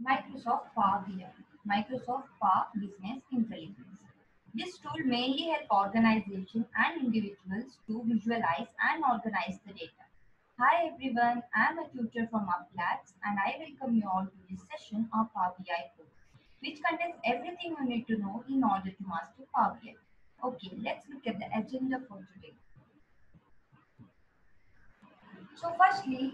Microsoft Power BI, Microsoft Power Business Intelligence. This tool mainly helps organizations and individuals to visualize and organize the data. Hi everyone, I am a tutor from UpLabs and I welcome you all to this session of Power BI course, which contains everything you need to know in order to master Power BI. Okay, let's look at the agenda for today. So firstly,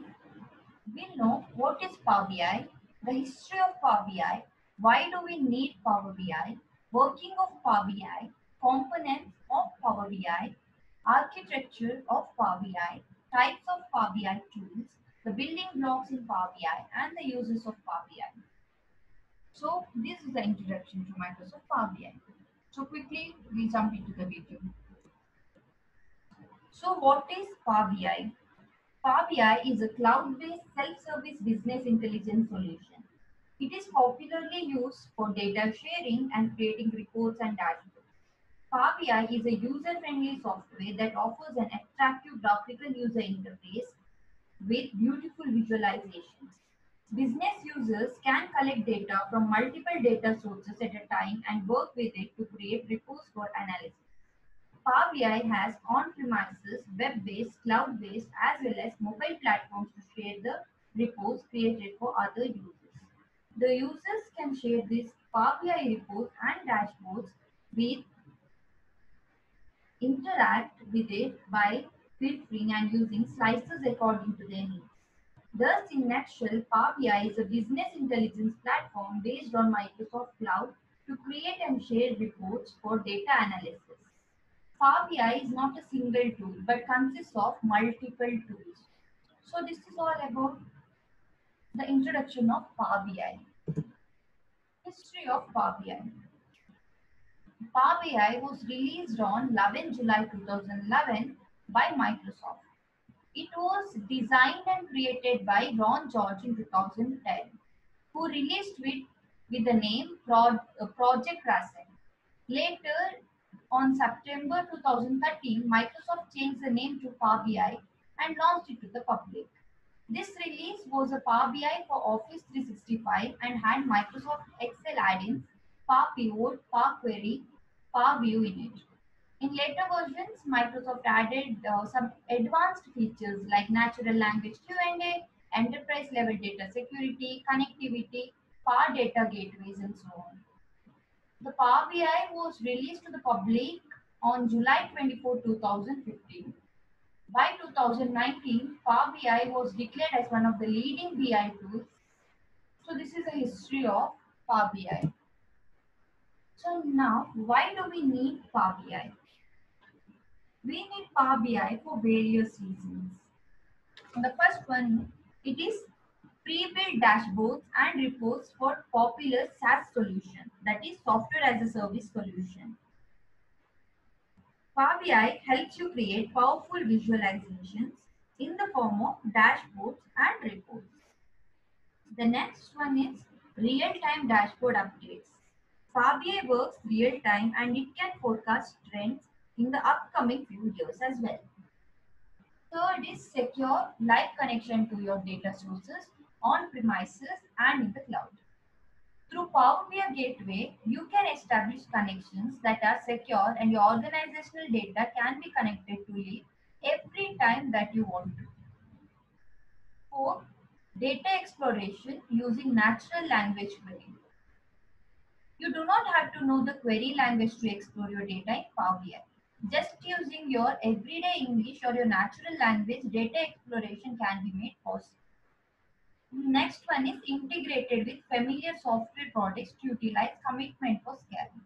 we'll know what is Power BI, the history of Power BI, why do we need Power BI, working of Power BI, components of Power BI, architecture of Power BI, types of Power BI tools, the building blocks in Power BI, and the uses of Power BI. So this is the introduction to Microsoft Power BI. So quickly we jump into the video. So what is Power BI? Power BI is a cloud-based self-service business intelligence solution. It is popularly used for data sharing and creating reports and dashboards. Power BI is a user-friendly software that offers an attractive graphical user interface with beautiful visualizations. Business users can collect data from multiple data sources at a time and work with it to create reports for analysis. Power BI has on-premises, web-based, cloud-based, as well as mobile platforms to share the reports created for other users. The users can share these Power BI reports and dashboards with interact with it by filtering and using slices according to their needs. Thus, in nutshell, Power BI is a business intelligence platform based on Microsoft Cloud to create and share reports for data analysis. Power BI is not a single tool but consists of multiple tools. So this is all about the introduction of Power BI. History of Power BI. Power BI was released on 11 July 2011 by Microsoft. It was designed and created by Ron George in 2010, who released it with the name Project Crescent. Later, on September 2013, Microsoft changed the name to Power BI and launched it to the public. This release was a Power BI for Office 365 and had Microsoft Excel add-ins, Power Pivot, Power Query, Power View in it. In later versions, Microsoft added some advanced features like natural language Q&A, enterprise level data security, connectivity, Power Data Gateways, and so on. The Power BI was released to the public on July 24, 2015. By 2019, Power BI was declared as one of the leading BI tools. So this is a history of Power BI. So now, why do we need Power BI? We need Power BI for various reasons. The first one, it is pre-built dashboards and reports for popular SaaS solution, that is software as a service solution. Power BI helps you create powerful visualizations in the form of dashboards and reports. The next one is real-time dashboard updates. Power BI works real-time and it can forecast trends in the upcoming few years as well. Third is secure live connection to your data sources on premises and in the cloud. Through Power BI Gateway, you can establish connections that are secure and your organizational data can be connected to it every time that you want to. Fourth, data exploration using natural language query. You do not have to know the query language to explore your data in Power BI. Just using your everyday English or your natural language, data exploration can be made possible. Next one is integrated with familiar software products to utilize commitment for scaling.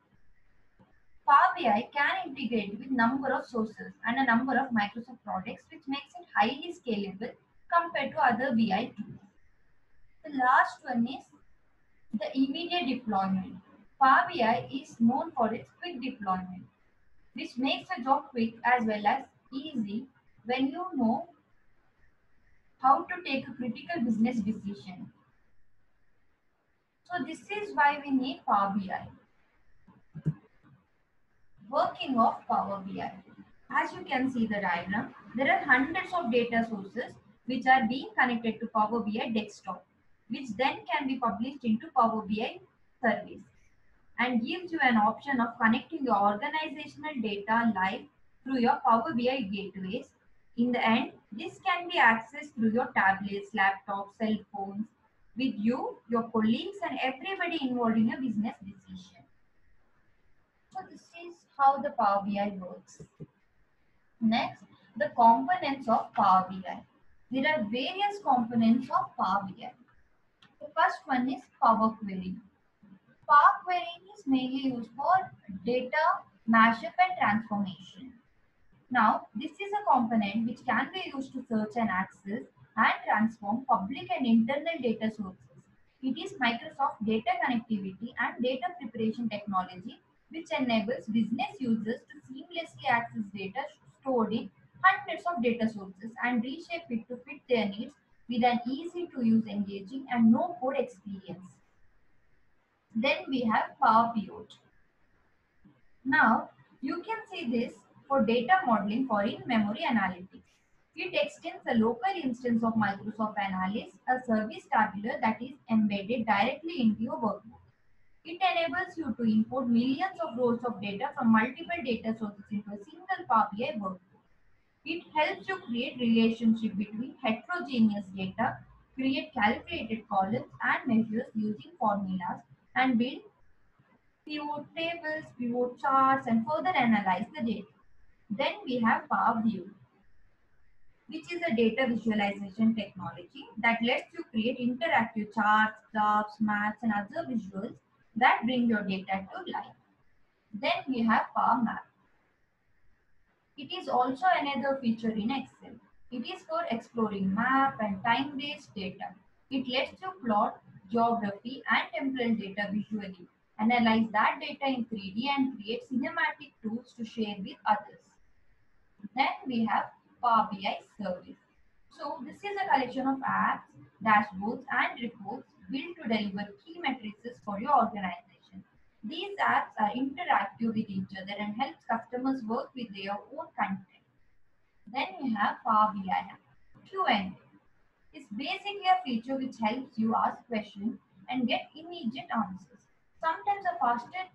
Power BI can integrate with number of sources and a number of Microsoft products, which makes it highly scalable compared to other BI tools. The last one is the immediate deployment. Power BI is known for its quick deployment, which makes the job quick as well as easy when you know how to take a critical business decision. So this is why we need Power BI. Working of Power BI. As you can see the diagram, there are hundreds of data sources which are being connected to Power BI desktop. which then can be published into Power BI service and gives you an option of connecting your organizational data live through your Power BI gateways. In the end, this can be accessed through your tablets, laptops, cell phones, with you, your colleagues, and everybody involved in a business decision. So, this is how the Power BI works. Next, the components of Power BI. There are various components of Power BI. The first one is Power Query. Power Query is mainly used for data mashup and transformation. Now, this is a component which can be used to search and access and transform public and internal data sources. It is Microsoft data connectivity and data preparation technology which enables business users to seamlessly access data stored in hundreds of data sources and reshape it to fit their needs with an easy to use, engaging, and no code experience. Then we have Power Pivot. Now, you can see this for data modeling for in-memory analytics. It extends a local instance of Microsoft Analyst, a service tabular that is embedded directly into your workbook. It enables you to import millions of rows of data from multiple data sources into a single Power BI workbook. It helps you create relationship between heterogeneous data, create calculated columns and measures using formulas, and build pivot tables, pivot charts, and further analyze the data. Then we have Power View, which is a data visualization technology that lets you create interactive charts, graphs, maps, and other visuals that bring your data to life. Then we have Power Map. It is also another feature in Excel. It is for exploring map and time-based data. It lets you plot geography and temporal data visually, analyze that data in 3D, and create cinematic tools to share with others. Then we have Power BI Service. So this is a collection of apps, dashboards, and reports built to deliver key metrics for your organization. These apps are interactive with each other and helps customers work with their own content. Then we have Power BI Q&A. It's basically a feature which helps you ask questions and get immediate answers. Sometimes a faster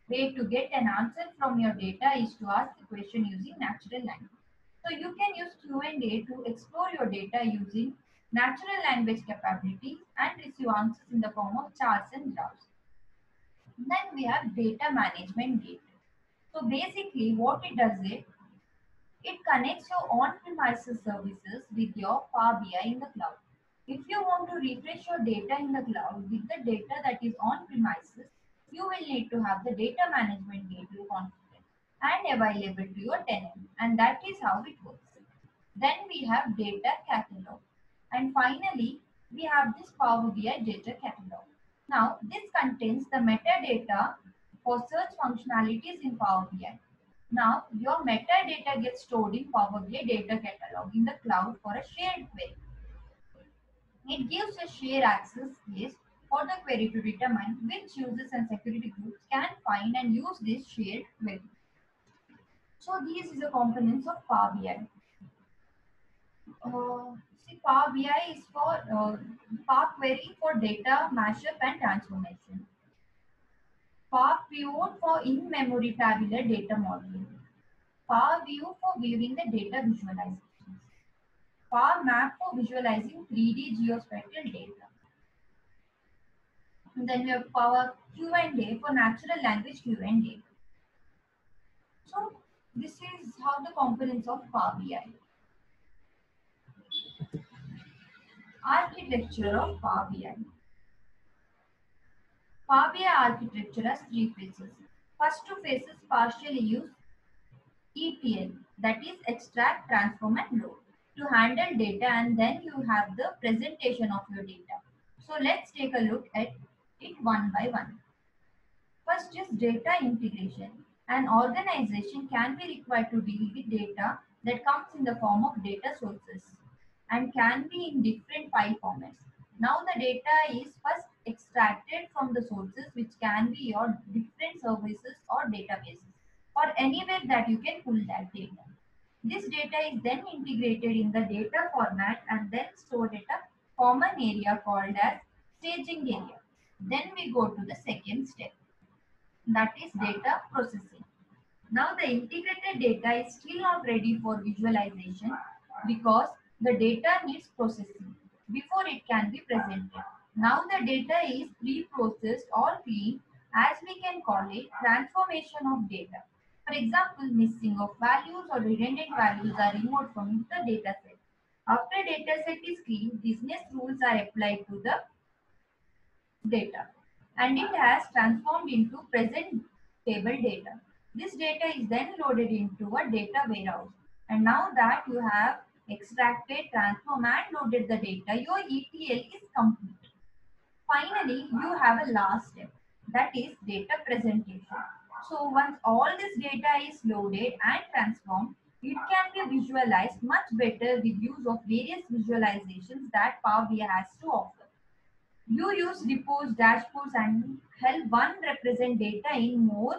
way to get an answer from your data is to ask the question using natural language. So you can use Q&A to explore your data using natural language capabilities and receive answers in the form of charts and graphs. Then we have data management gateway. So basically what it does is it connects your on-premises services with your Power BI in the cloud. If you want to refresh your data in the cloud with the data that is on-premises, you will need to have the data management gateway configured and available to your tenant, and that is how it works. Then we have data catalog, and finally we have this Power BI data catalog. Now this contains the metadata for search functionalities in Power BI. Now your metadata gets stored in Power BI data catalog in the cloud for a shared query. It gives a share access list for the query to determine which users and security groups can find and use this shared query. So these is the components of Power BI. See, Power BI is for Power Query for data mashup and transformation. Power Pivot for in-memory tabular data modeling. Power View for viewing the data visualizations. Power Map for visualizing 3D geospatial data. And then we have Power Q&A for natural language Q&A. So this is how the components of Power BI. Architecture of Power BI. Power BI architecture has three phases. First two phases partially use ETL, that is extract, transform, and load, to handle data, and then you have the presentation of your data. So let's take a look at it one by one. First is data integration. An organization can be required to deal with data that comes in the form of data sources and can be in different file formats. Now the data is first extracted from the sources, which can be your different services or databases or anywhere that you can pull that data. This data is then integrated in the data format and then stored at a common area called as staging area. Then we go to the second step, that is data processing. Now the integrated data is still not ready for visualization because the data needs processing before it can be presented. Now the data is pre-processed or clean, as we can call it transformation of data. For example, missing of values or redundant values are removed from the data set. After data set is clean, business rules are applied to the data and it has transformed into present table data. This data is then loaded into a data warehouse. And now that you have extracted, transformed and loaded the data, your ETL is complete. Finally, you have a last step, that is data presentation. So once all this data is loaded and transformed, it can be visualized much better with use of various visualizations that Power BI has to offer. You use reports, dashboards, and help one represent data in more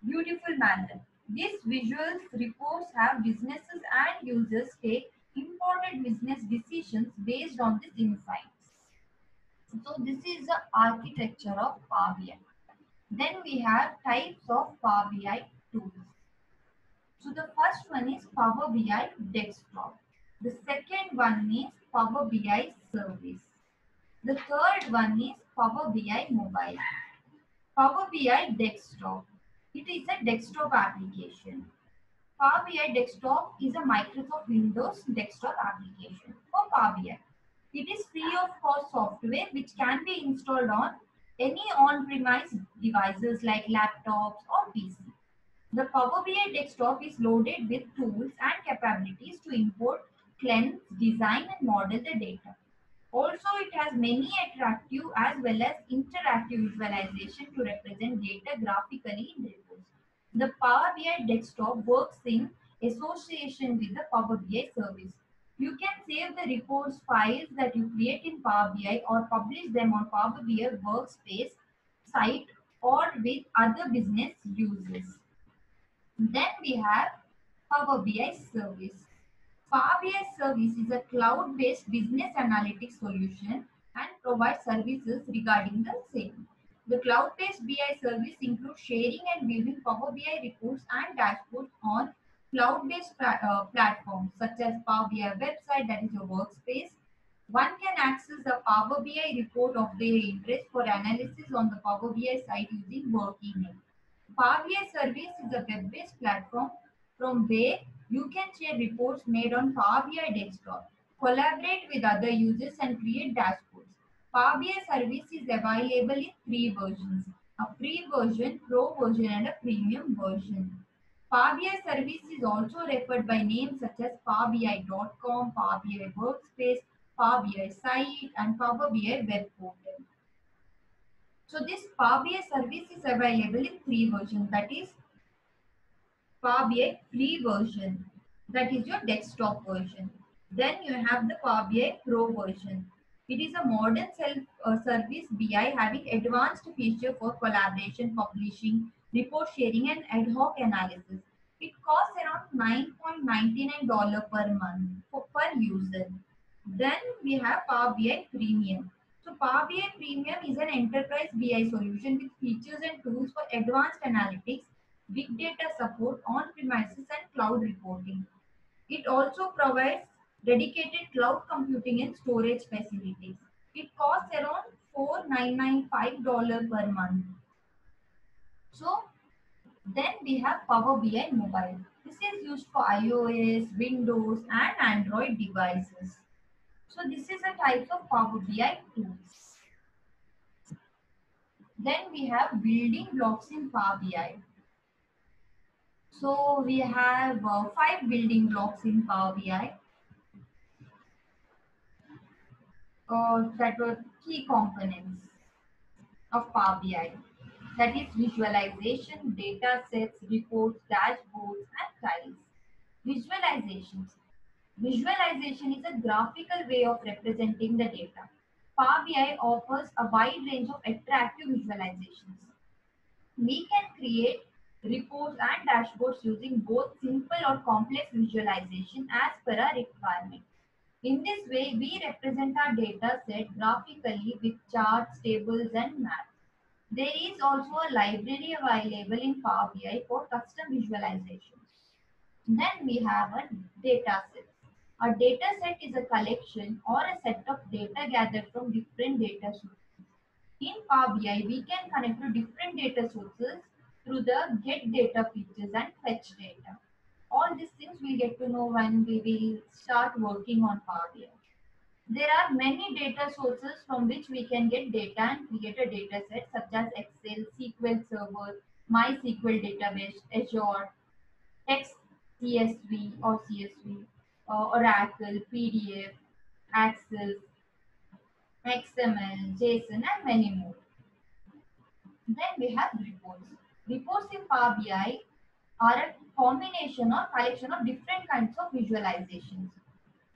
beautiful manner. These visuals reports have businesses and users take important business decisions based on these insights. So this is the architecture of Power BI. Then we have types of Power BI tools. So the first one is Power BI Desktop. The second one is Power BI Service. The third one is Power BI Mobile. Power BI Desktop. It is a desktop application. Power BI Desktop is a Microsoft Windows desktop application for Power BI. It is free of cost software which can be installed on any on-premise devices like laptops or PC. The Power BI Desktop is loaded with tools and capabilities to import, cleanse, design and model the data. Also, it has many attractive as well as interactive visualization to represent data graphically in reports. The Power BI Desktop works in association with the Power BI service. You can save the reports files that you create in Power BI or publish them on Power BI workspace site or with other business users. Then we have Power BI Service. Power BI Service is a cloud-based business analytics solution and provides services regarding the same. The cloud-based BI service includes sharing and viewing Power BI reports and dashboards on cloud-based platforms such as Power BI website, that is your workspace. One can access the Power BI report of their interest for analysis on the Power BI site using work email. Power BI Service is a web-based platform from where you can share reports made on Power BI Desktop, collaborate with other users and create dashboards. Power BI Service is available in three versions, a free version, pro version and a premium version. Power BI Service is also referred by names such as powerbi.com, Power BI Workspace, Power BI Site and Power BI Web Portal. So this Power BI service is available in three versions, that is Power BI free version, that is your desktop version. Then you have the Power BI Pro version. It is a modern self-service BI having advanced feature for collaboration, publishing, report sharing and ad hoc analysis. It costs around $9.99 per month per user. Then we have Power BI Premium. So Power BI Premium is an enterprise BI solution with features and tools for advanced analytics, big data support, on-premises and cloud reporting. It also provides dedicated cloud computing and storage facilities. It costs around $4,995 per month. So then we have Power BI Mobile. This is used for iOS, Windows and Android devices. So this is a type of Power BI tools. Then we have building blocks in Power BI. So we have 5 building blocks in Power BI that were key components of Power BI. That is visualization, data sets, reports, dashboards, and tiles. Visualizations. Visualization is a graphical way of representing the data. Power BI offers a wide range of attractive visualizations. We can create reports and dashboards using both simple or complex visualization as per our requirement. In this way, we represent our data set graphically with charts, tables, and maps. There is also a library available in Power BI for custom visualization. Then we have a data set. A data set is a collection or a set of data gathered from different data sources. In Power BI, we can connect to different data sources through the get data features and fetch data. All these things we'll get to know when we will start working on Power BI. There are many data sources from which we can get data and create a data set such as Excel, SQL Server, MySQL database, Azure, text CSV or CSV, Oracle, PDF, Access, XML, JSON, and many more. Then we have reports. Reports in Power BI are a combination or collection of different kinds of visualizations.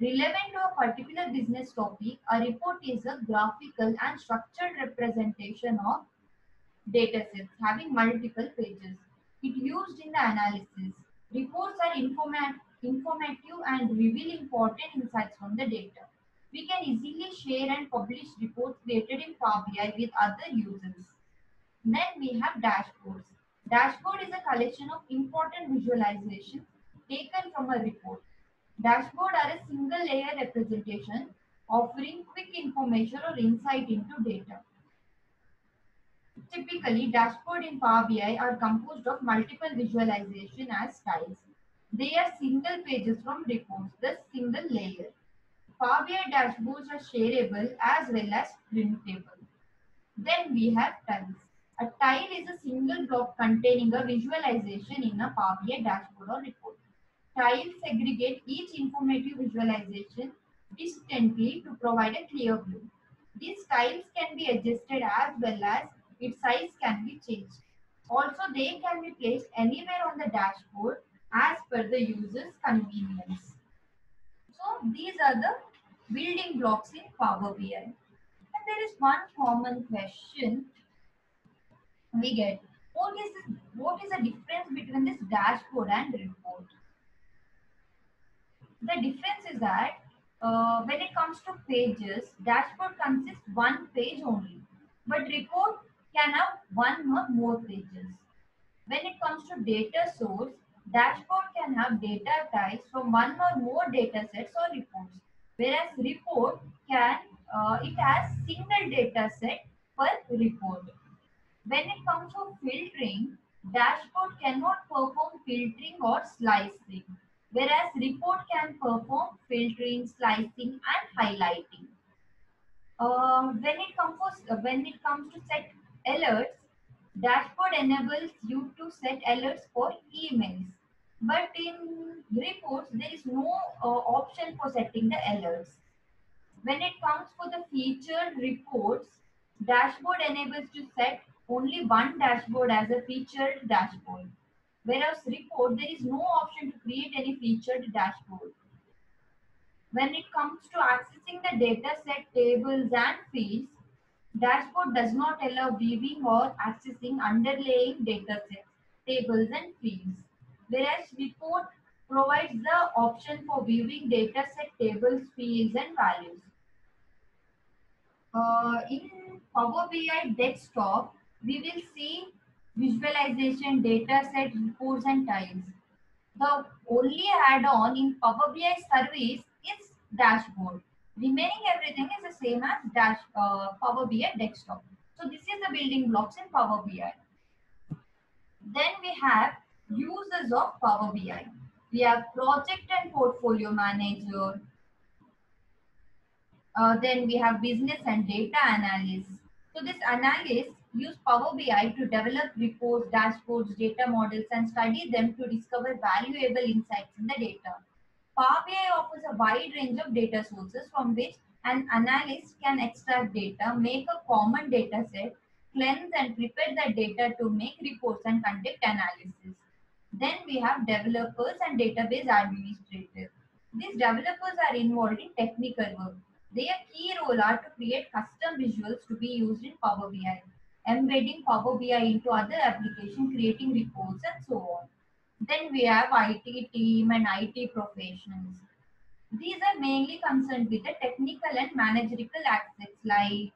Relevant to a particular business topic, a report is a graphical and structured representation of datasets having multiple pages. It used in the analysis. Reports are informative and reveal important insights from the data. We can easily share and publish reports created in Power BI with other users. Then we have dashboards. Dashboard is a collection of important visualizations taken from a report. Dashboard are a single layer representation offering quick information or insight into data. Typically, dashboard in Power BI are composed of multiple visualization as styles. They are single pages from reports, the single layer. Power BI dashboards are shareable as well as printable. Then we have tiles. A tile is a single block containing a visualization in a Power BI dashboard or report. Tiles segregate each informative visualization distinctly to provide a clear view. These tiles can be adjusted as well as its size can be changed. Also, they can be placed anywhere on the dashboard as per the user's convenience. So, these are the building blocks in Power BI. And there is one common question we get. What is the difference between this dashboard and report? The difference is that when it comes to pages, dashboard consists one page only, but report can have one or more pages. When it comes to data source, dashboard can have data types from one or more data sets or reports, whereas report can it has single data set per report. When it comes to filtering, dashboard cannot perform filtering or slicing, whereas report can perform filtering, slicing, and highlighting. When it comes to set alerts, dashboard enables you to set alerts for emails, but in reports there is no option for setting the alerts. When it comes for the featured reports, dashboard enables to set only one dashboard as a featured dashboard. Whereas report, there is no option to create any featured dashboard. When it comes to accessing the data set tables and fields, dashboard does not allow viewing or accessing underlying data sets, tables and fields. Whereas report provides the option for viewing data set tables, fields and values. In Power BI desktop, we will see visualization, data set, reports, and tiles. The only add-on in Power BI service is dashboard. Remaining everything is the same as Power BI desktop. So this is the building blocks in Power BI. Then we have users of Power BI. We have project and portfolio manager, then we have business and data analysts. So this analysts use Power BI to develop reports, dashboards, data models, and study them to discover valuable insights in the data. Power BI offers a wide range of data sources from which an analyst can extract data, make a common data set, cleanse and prepare the data to make reports and conduct analysis. Then we have developers and database administrators. These developers are involved in technical work. Their key role are to create custom visuals to be used in Power BI, embedding Power BI into other applications, creating reports, and so on. Then we have IT team and IT professionals. These are mainly concerned with the technical and managerial aspects like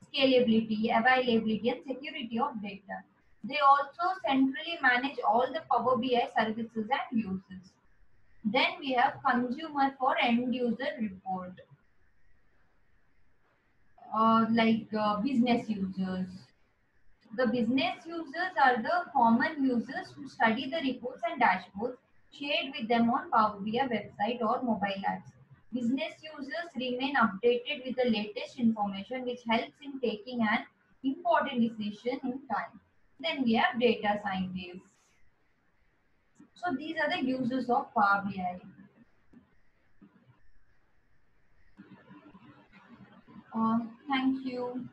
scalability, availability, and security of data. They also centrally manage all the Power BI services and uses. Then we have consumer for end user report, business users. The business users are the common users who study the reports and dashboards shared with them on Power BI website or mobile apps. Business users remain updated with the latest information which helps in taking an important decision in time. Then we have data scientists. So these are the users of Power BI. Thank you.